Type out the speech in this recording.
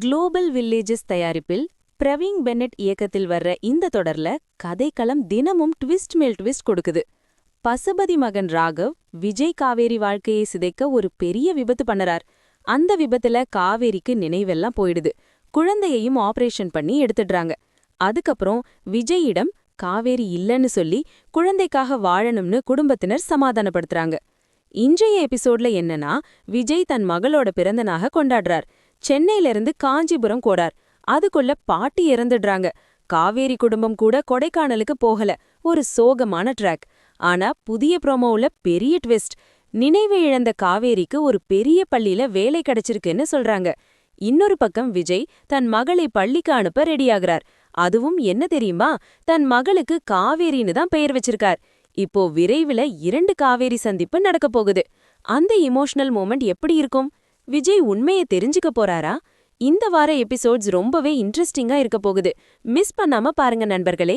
Global villages தயாரிப்பில் Praveen Bennett இயக்கத்தில் வர்ற இந்த தொடர்ல கதைக்களம் தினமும் ட்விஸ்ட் மேல் ட்விஸ்ட் கொடுக்குது. பசுபதி மகன் ராகவ் விஜய் காவேரி வாழ்க்கையை சிதைக்க ஒரு பெரிய விபத்து பண்ணறார். அந்த விபத்துல காவேரிக்கு நினைவெல்லாம் போயிடுது. குழந்தையையும் ஆபரேஷன் பண்ணி எடுத்துடுறாங்க. அதுக்கப்புறம் விஜயிடம் காவேரி இல்லன்னு சொல்லி குழந்தைக்காக வாழணும்னு குடும்பத்தினர் சமாதானப்படுத்துறாங்க. இன்றைய எபிசோட்ல என்னன்னா, விஜய் தன் மகளோட பிறந்தநாக கொண்டாடுறார். சென்னையில இருந்து காஞ்சிபுரம் போறார். அதுக்குள்ள பாட்டி இறந்துடுறாங்க. காவேரி குடும்பம் கூட கொடைக்கானலுக்கு போகல. ஒரு சோகமான ட்ராக். ஆனா புதிய ப்ரோமோவுல பெரிய ட்விஸ்ட். நினைவு இழந்த காவேரிக்கு ஒரு பெரிய பள்ளியில வேலை கிடைச்சிருக்குன்னு சொல்றாங்க. இன்னொரு பக்கம் விஜய் தன் மகளை பள்ளிக்கு அனுப்ப ரெடியாகிறார். அதுவும் என்ன தெரியுமா, தன் மகளுக்கு காவேரின்னு தான் பெயர் வச்சிருக்கார். இப்போ விரைவில் 2 காவேரி சந்திப்பு நடக்க போகுது. அந்த இமோஷனல் மொமெண்ட் எப்படி இருக்கும்? விஜய் உண்மையை தெரிஞ்சுக்க போறாரா? இந்த வார எபிசோட்ஸ் ரொம்பவே இன்ட்ரெஸ்டிங்கா இருக்க போகுது. மிஸ் பண்ணாம பாருங்க நண்பர்களே.